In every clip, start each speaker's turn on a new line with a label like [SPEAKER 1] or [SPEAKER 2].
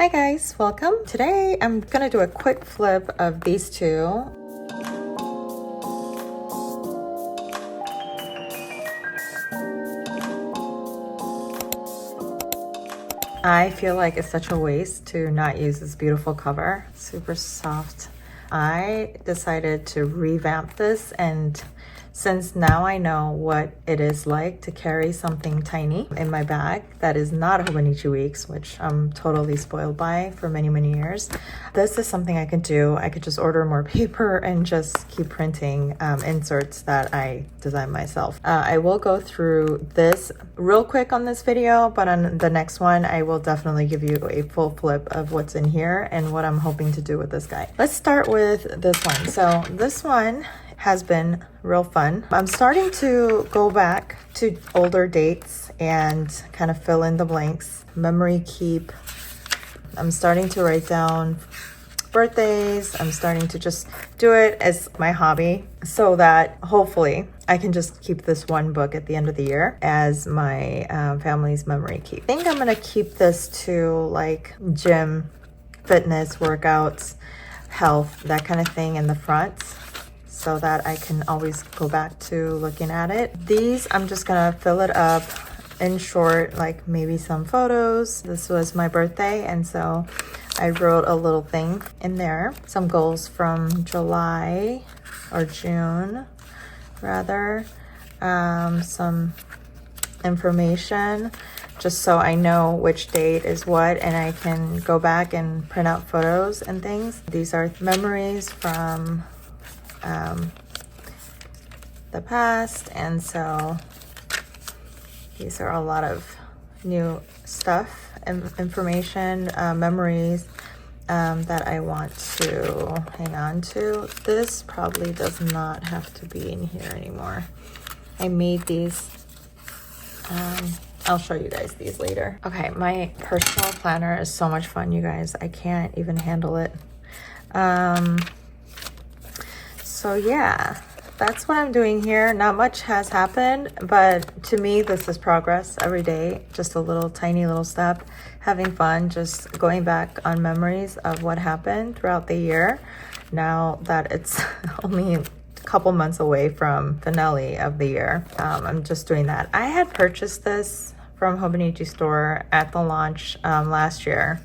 [SPEAKER 1] Hi guys, welcome. Today I'm gonna do a quick flip of these two. I feel like it's such a waste to not use this beautiful cover. Super soft. I decided to revamp this, and since now I know what it is like to carry something tiny in my bag that is not Hobonichi Weeks, which I'm totally spoiled by for many years, this is something I could do. I could just order more paper and just keep printing inserts that I design myself. I will go through this real quick on this video, but on the next one I will definitely give you a full flip of what's in here and what I'm hoping to do with this guy. Let's start with this one. So this one has been real fun. I'm starting to go back to older dates and kind of fill in the blanks. Memory keep. I'm starting to write down birthdays. I'm starting to just do it as my hobby so that hopefully I can just keep this one book at the end of the year as my family's memory keep. I think I'm gonna keep this to like gym, fitness, workouts, health, that kind of thing in the front, so that I can always go back to looking at it. These, I'm just gonna fill it up in short, like maybe some photos. This was my birthday, and so I wrote a little thing in there. Some goals from July or June, rather. Some information, just so I know which date is what, and I can go back and print out photos and things. These are memories from the past, and so these are a lot of new stuff and information, memories that I want to hang on to. This probably does not have to be in here anymore. I made these. I'll show you guys these later. Okay, my personal planner is so much fun, you guys. I can't even handle it. So yeah, that's what I'm doing here. Not much has happened, but to me, this is progress every day. Just a little tiny little step, having fun, just going back on memories of what happened throughout the year. Now that it's only a couple months away from finale of the year, I'm just doing that. I had purchased this from Hobonichi store at the launch last year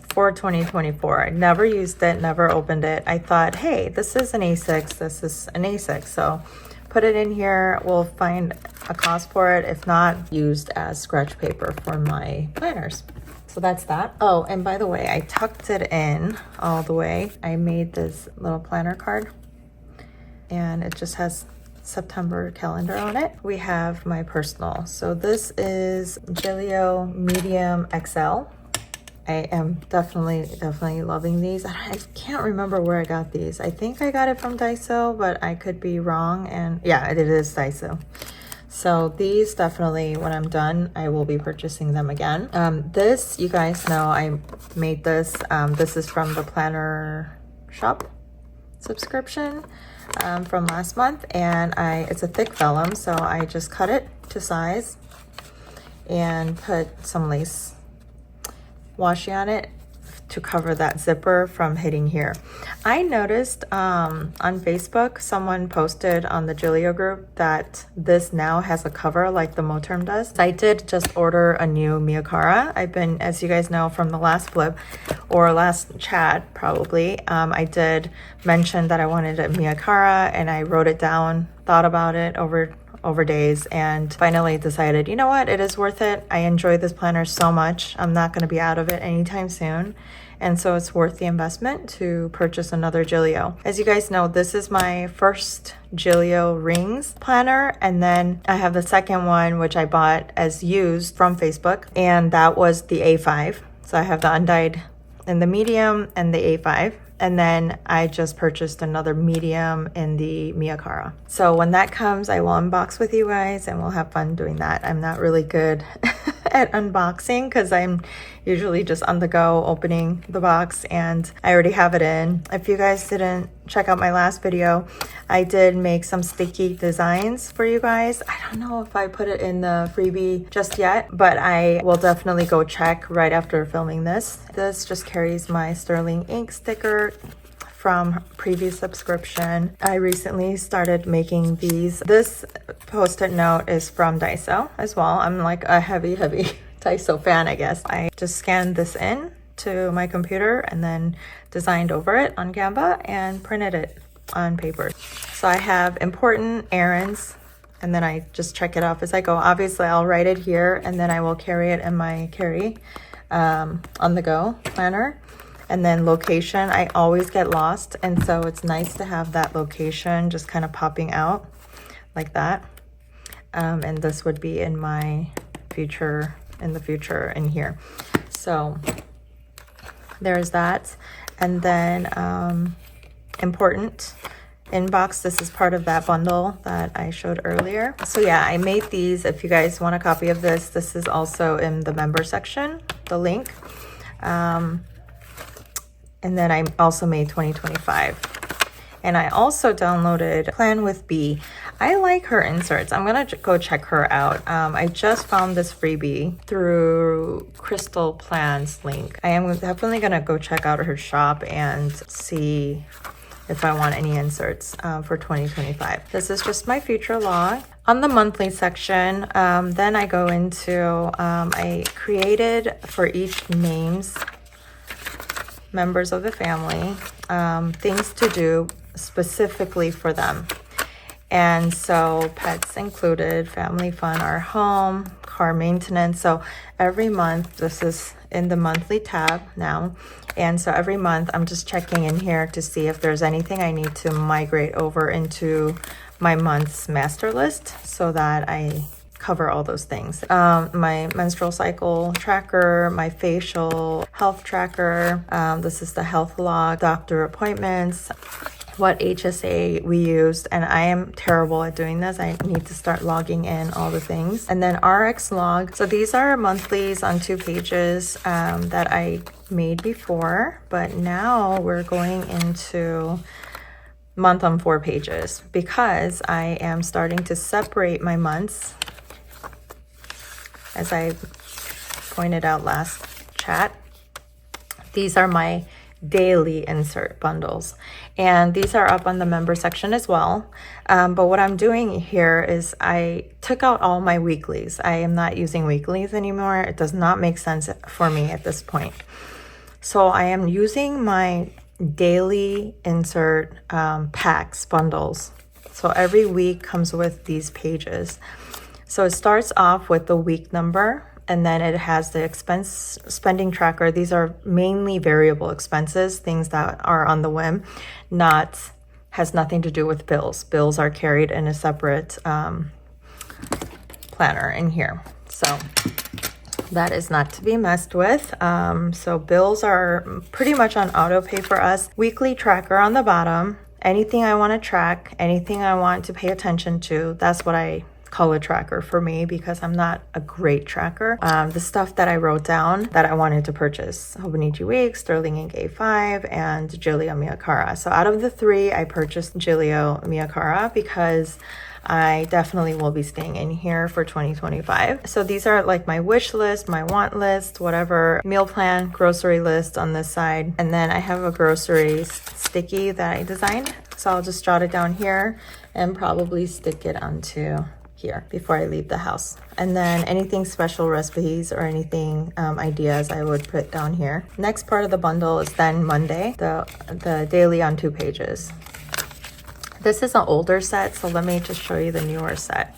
[SPEAKER 1] for 2024. I never used it, never opened it. I thought, hey, this is an A6, this is an A6, so put it in here. We'll find a cost for it. If not, used as scratch paper for my planners. So that's that. Oh, and by the way, I tucked it in all the way. I made this little planner card, and it just has September calendar on it. We have my personal. So this is Gillio Medium XL. I am definitely loving these. I can't remember where I got these. I think I got it from Daiso, but I could be wrong. And yeah, it is Daiso. So these definitely, when I'm done, I will be purchasing them again. This, you guys know, I made this. This is from the Planner Shop subscription from last month, and it's a thick vellum, so I just cut it to size and put some lace washi on it to cover that zipper from hitting here. I noticed on Facebook, someone posted on the Gillio group that this now has a cover like the Moterm does. I did just order a new Miyakara. I've been, as you guys know from the last flip or last chat probably, I did mention that I wanted a Miyakara, and I wrote it down, thought about it over days, and finally decided, you know what, it is worth it. I enjoy this planner so much. I'm not going to be out of it anytime soon, and so it's worth the investment to purchase another Gillio. As you guys know, this is my first Gillio rings planner, and then I have the second one which I bought as used from Facebook, and that was the A5. So I have the undyed in the medium and the A5. And then I just purchased another medium in the Miyakara. So when that comes, I will unbox with you guys, and we'll have fun doing that. I'm not really good at unboxing because I'm usually just on the go opening the box and I already have it in. If you guys didn't check out my last video, I did make some sticky designs for you guys. I don't know if I put it in the freebie just yet, but I will definitely go check right after filming this. This just carries my sterling ink sticker from previous subscription. I recently started making these. This post-it note is from Daiso as well. I'm like a heavy Daiso fan, I guess. I just scanned this in to my computer and then designed over it on Canva and printed it on paper. So I have important errands and then I just check it off as I go. Obviously I'll write it here and then I will carry it in my carry on the go planner. And then location, I always get lost. And so it's nice to have that location just kind of popping out like that. And this would be in my future, in here. So there's that. And then important inbox. This is part of that bundle that I showed earlier. So yeah, I made these. If you guys want a copy of this, this is also in the member section, the link. And then I also made 2025. And I also downloaded Plan with B. I like her inserts. I'm gonna go check her out. I just found this freebie through Crystal Plan's link. I am definitely gonna go check out her shop and see if I want any inserts for 2025. This is just my future log. On the monthly section, then I go into, I created for each members of the family, things to do specifically for them. And so pets included, family fun, our home, car maintenance. So every month, this is in the monthly tab now. And so every month I'm just checking in here to see if there's anything I need to migrate over into my month's master list so that I cover all those things. My menstrual cycle tracker, my facial health tracker. This is the health log, doctor appointments, what HSA we used. And I am terrible at doing this. I need to start logging in all the things. And then RX log. So these are monthlies on 2 pages that I made before, but now we're going into month on 4 pages because I am starting to separate my months. As I pointed out last chat, these are my daily insert bundles. And these are up on the member section as well. But what I'm doing here is I took out all my weeklies. I am not using weeklies anymore. It does not make sense for me at this point. So I am using my daily insert packs, bundles. So every week comes with these pages. So it starts off with the week number, and then it has the expense spending tracker. These are mainly variable expenses, things that are on the whim, has nothing to do with bills. Bills are carried in a separate planner in here. So that is not to be messed with. So bills are pretty much on auto pay for us. Weekly tracker on the bottom. Anything I want to track, anything I want to pay attention to, that's what I call a tracker for me because I'm not a great tracker. The stuff that I wrote down that I wanted to purchase: Hobonichi Week, Sterling Ink A5, and Gillio Miyakara. So out of the 3, I purchased Gillio Miyakara because I definitely will be staying in here for 2025. So these are like my wish list, my want list, whatever, meal plan, grocery list on this side. And then I have a grocery sticky that I designed. So I'll just jot it down here and probably stick it onto here before I leave the house. And then anything special recipes or anything ideas I would put down here. Next part of the bundle is then Monday, the daily on 2 pages. This is an older set, so let me just show you the newer set.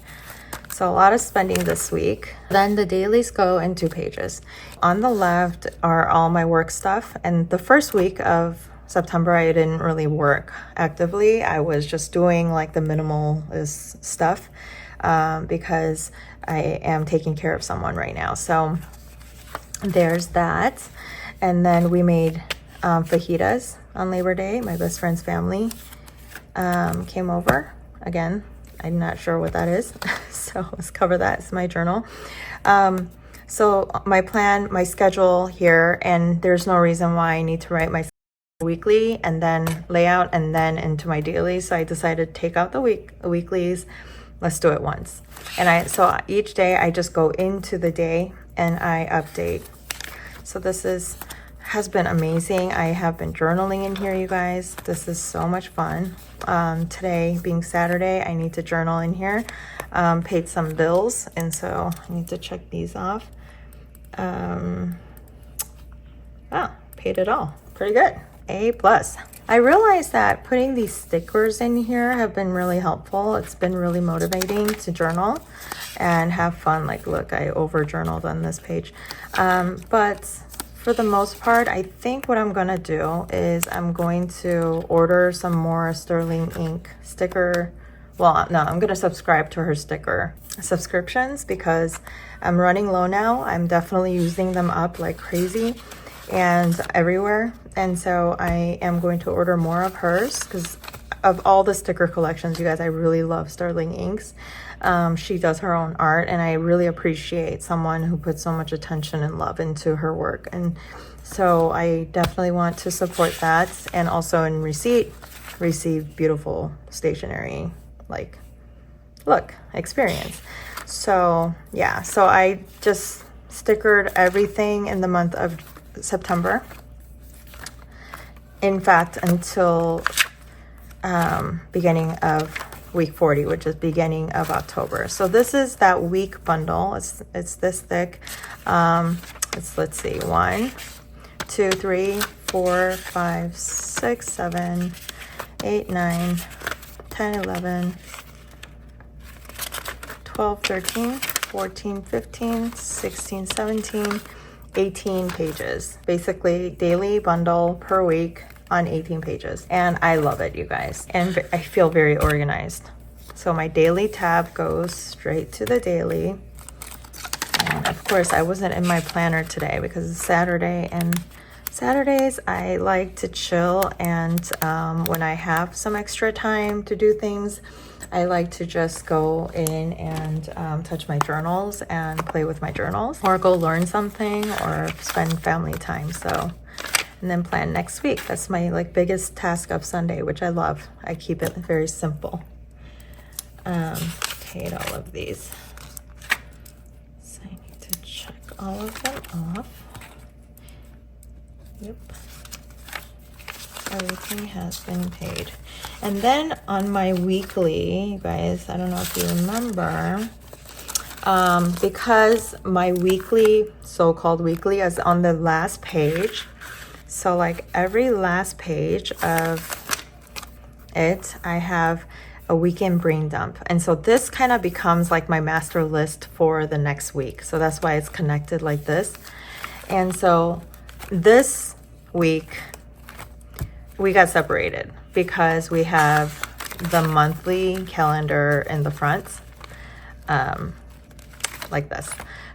[SPEAKER 1] So a lot of spending this week. Then the dailies go in 2 pages. On the left are all my work stuff. And the first week of September, I didn't really work actively. I was just doing like the minimalist stuff because I am taking care of someone right now. So there's that. And then we made fajitas on Labor Day. My best friend's family came over. Again, I'm not sure what that is. So let's cover that. It's my journal. So my plan, my schedule here, and there's no reason why I need to write my weekly and then layout and then into my daily. So I decided to take out the weeklies. Let's do it once. And so each day I just go into the day and I update. So this has been amazing. I have been journaling in here, you guys. This is so much fun. Today being Saturday, I need to journal in here. Paid some bills, and so I need to check these off. Paid it all. Pretty good. A+. I realized that putting these stickers in here have been really helpful. It's been really motivating to journal and have fun. Like, look, I over journaled on this page. But for the most part, I think what I'm gonna do is I'm going to order some more Sterling ink sticker. Well, no, I'm gonna subscribe to her sticker subscriptions because I'm running low now. I'm definitely using them up like crazy and everywhere. And so I am going to order more of hers because of all the sticker collections, you guys, I really love Sterling inks. She does her own art, and I really appreciate someone who puts so much attention and love into her work. And so I definitely want to support that, and also in receipt, receive beautiful stationery, like, look, experience. So yeah, so I just stickered everything in the month of September. In fact, until beginning of week 40, which is beginning of October. So this is that week bundle. It's this thick. Let's see, 1, 2, 3, 4, 5, 6, 7, 8, 9, 10, 11, 12, 13, 14, 15, 16, 17, 18 pages. Basically, daily bundle per week on 18 pages. And I love it, you guys. And I feel very organized. So my daily tab goes straight to the daily. And of course, I wasn't in my planner today because it's Saturday, and Saturdays I like to chill, and when I have some extra time to do things, I like to just go in and touch my journals and play with my journals, or go learn something, or spend family time. So, and then plan next week. That's my like biggest task of Sunday, which I love. I keep it very simple. Paid all of these. So I need to check all of them off. Yep. Everything has been paid. And then on my weekly, you guys, I don't know if you remember, because my weekly, so-called weekly, is on the last page. So like every last page of it, I have a weekend brain dump. And so this kind of becomes like my master list for the next week. So that's why it's connected like this. And so this week, we got separated because we have the monthly calendar in the front, like this.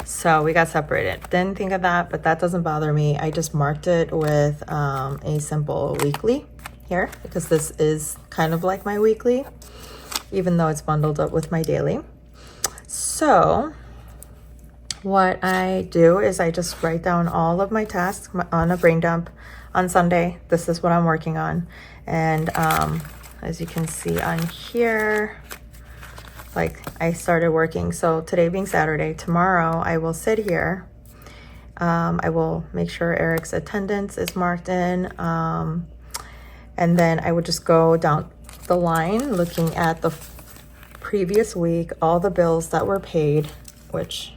[SPEAKER 1] So we got separated. Didn't think of that, but that doesn't bother me. I just marked it with a simple weekly here because this is kind of like my weekly, even though it's bundled up with my daily. So what I do is I just write down all of my tasks on a brain dump on Sunday. This is what I'm working on. And as you can see on here, like I started working. So today being Saturday, tomorrow I will sit here. I will make sure Eric's attendance is marked in. And then I would just go down the line looking at the previous week, all the bills that were paid, which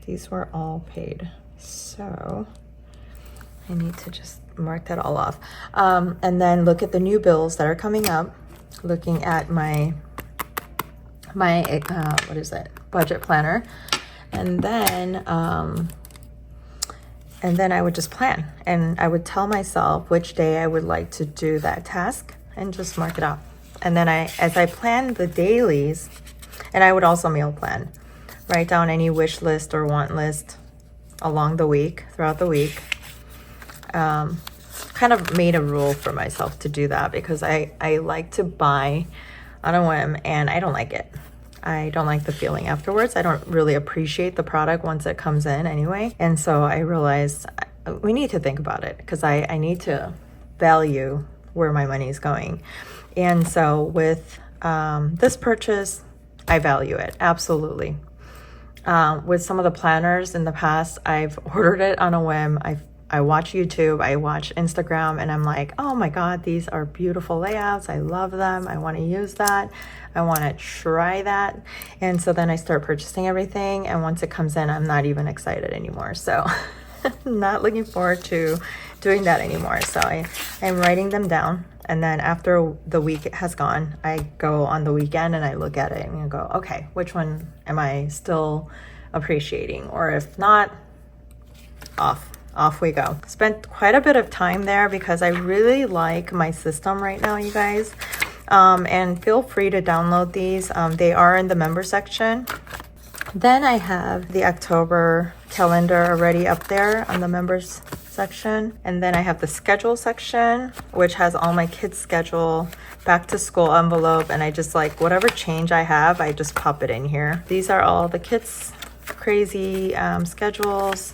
[SPEAKER 1] these were all paid. So I need to just mark that all off. And then look at the new bills that are coming up, looking at my what is it, budget planner. And then I would just plan, and I would tell myself which day I would like to do that task and just mark it off. And then as I plan the dailies, and I would also meal plan, write down any wish list or want list along the week, throughout the week. Kind of made a rule for myself to do that because I like to buy on a whim, and I don't like it. I don't like the feeling afterwards. I don't really appreciate the product once it comes in anyway. And so I realized we need to think about it, because I need to value where my money is going. And so with this purchase, I value it, absolutely. With some of the planners in the past, I've ordered it on a whim. I watch YouTube, I watch Instagram, and I'm like, oh my God, these are beautiful layouts. I love them. I want to use that. I want to try that. And so then I start purchasing everything. And once it comes in, I'm not even excited anymore. So I'm not looking forward to doing that anymore. So I'm writing them down. And then after the week has gone, I go on the weekend and I look at it and I go, okay, which one am I still appreciating? Or if not, off we go. Spent quite a bit of time there because I really like my system right now, you guys. And feel free to download these. They are in the member section. Then I have the October calendar already up there on the members section. And then I have the schedule section, which has all my kids' schedule, back to school envelope. And I just like whatever change I have, I just pop it in here. These are all the kids' crazy schedules,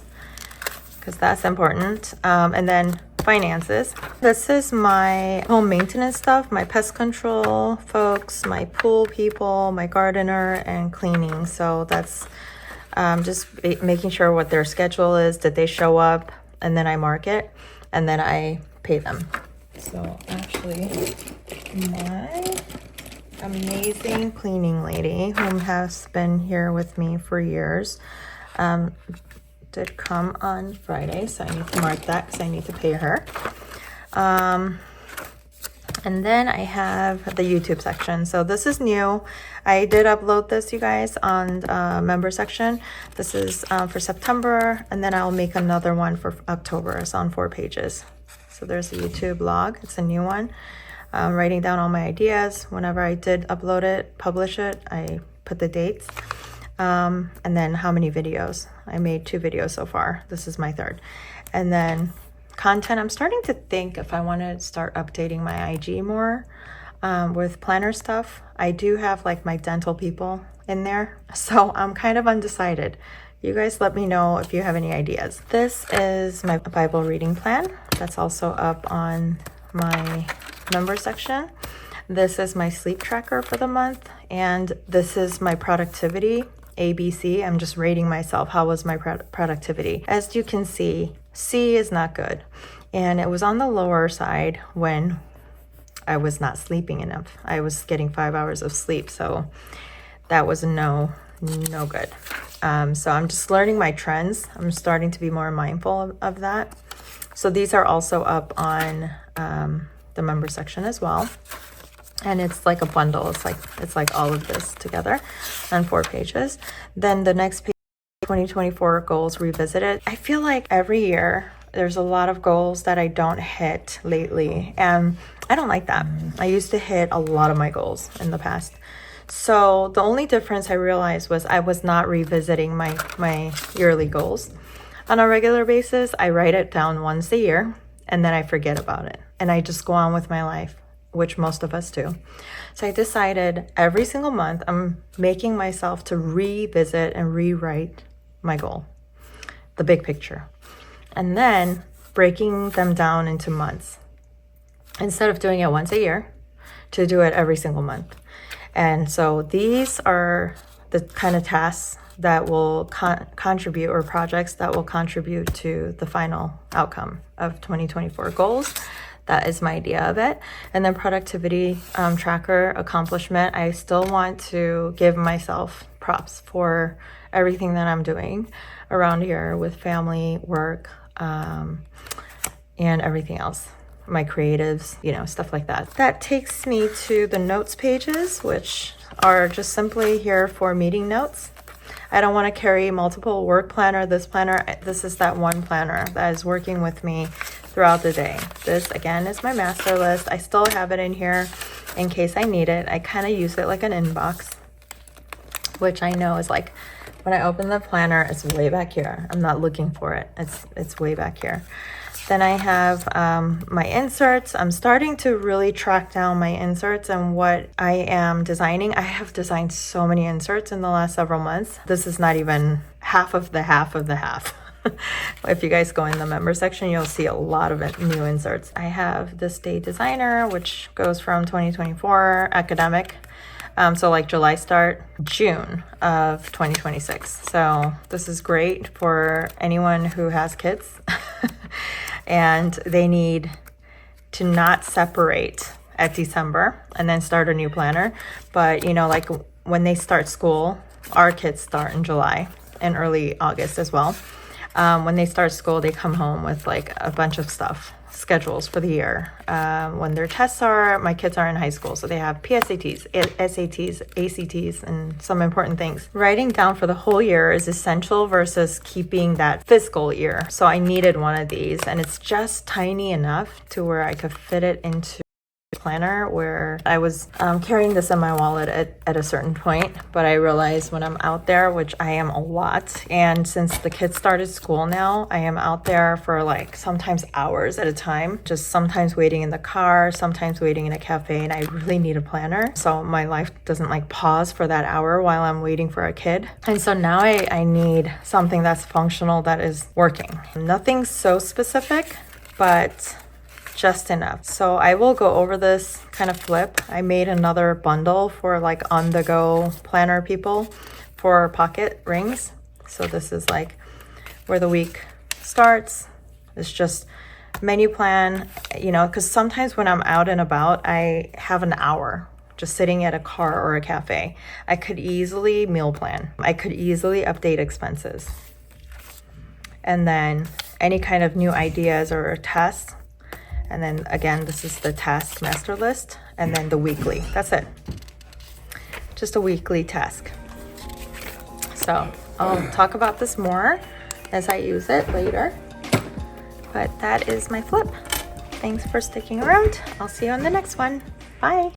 [SPEAKER 1] because that's important. And then finances. This is my home maintenance stuff, my pest control folks, my pool people, my gardener, and cleaning. So that's just making sure what their schedule is, did they show up, and then I mark it, and then I pay them. So actually, my amazing cleaning lady, whom has been here with me for years, did come on Friday, so I need to mark that because I need to pay her. And then I have the YouTube section. So this is new. I did upload this, you guys, on member section. This is for September, and then I'll make another one for October. It's on 4 pages. So there's a YouTube blog. It's a new one. Writing down all my ideas. Whenever I did upload it, publish it, I put the dates. And then how many videos. I made 2 videos so far. This is my 3rd. And then content, I'm starting to think if I want to start updating my IG more with planner stuff. I do have like my dental people in there, so I'm kind of undecided. You guys let me know if you have any ideas. This is my Bible reading plan. That's also up on my member section. This is my sleep tracker for the month, and this is my productivity ABC. I'm just rating myself. How was my productivity? As you can see, C is not good. And it was on the lower side when I was not sleeping enough. I was getting 5 hours of sleep. So that was no good. So I'm just learning my trends. I'm starting to be more mindful of that. So these are also up on the member section as well. And it's like a bundle. It's like all of this together on 4 pages. Then the next page, 2024 goals revisited. I feel like every year there's a lot of goals that I don't hit lately, and I don't like that. I used to hit a lot of my goals in the past. So the only difference I realized was I was not revisiting my yearly goals. On a regular basis, I write it down once a year, and then I forget about it. And I just go on with my life, which most of us do. So I decided every single month I'm making myself to revisit and rewrite my goal, the big picture, and then breaking them down into months. Instead of doing it once a year, to do it every single month. And so these are the kind of tasks that will contribute, or projects that will contribute to the final outcome of 2024 goals. That is my idea of it. And then productivity tracker accomplishment. I still want to give myself props for everything that I'm doing around here with family, work, and everything else. My creatives, stuff like that. That takes me to the notes pages, which are just simply here for meeting notes. I don't want to carry multiple work planner, this planner. This is that one planner that is working with me throughout the day. This, again, is my master list. I still have it in here in case I need it. I kind of use it like an inbox, which I know is like, when I open the planner, it's way back here. I'm not looking for it. It's way back here. Then I have my inserts. I'm starting to really track down my inserts and what I am designing. I have designed so many inserts in the last several months. This is not even half of the half of the half. If you guys go in the member section, you'll see a lot of new inserts. I have this day designer, which goes from 2024 academic. So like July start, June of 2026. So this is great for anyone who has kids and they need to not separate at December and then start a new planner. But you know, like when they start school, our kids start in July and early August as well. When they start school, they come home with like a bunch of stuff, schedules for the year. When their tests are, my kids are in high school, so they have PSATs, SATs, ACTs, and some important things. Writing down for the whole year is essential versus keeping that fiscal year. So I needed one of these, and it's just tiny enough to where I could fit it into planner, where I was carrying this in my wallet at a certain point, but I realized when I'm out there, which I am a lot, and since the kids started school now, I am out there for like sometimes hours at a time, just sometimes waiting in the car, sometimes waiting in a cafe, and I really need a planner so my life doesn't like pause for that hour while I'm waiting for a kid. And so now I need something that's functional, that is working. Nothing so specific, but just enough. So I will go over this kind of flip. I made another bundle for like on the go planner people for pocket rings. So this is like where the week starts. It's just menu plan, you know, because sometimes when I'm out and about, I have an hour just sitting at a car or a cafe. I could easily meal plan. I could easily update expenses. And then any kind of new ideas or tests. And then again, this is the task master list, and then the weekly. That's it. Just a weekly task. So I'll talk about this more as I use it later. But that is my flip. Thanks for sticking around. I'll see you on the next one. Bye.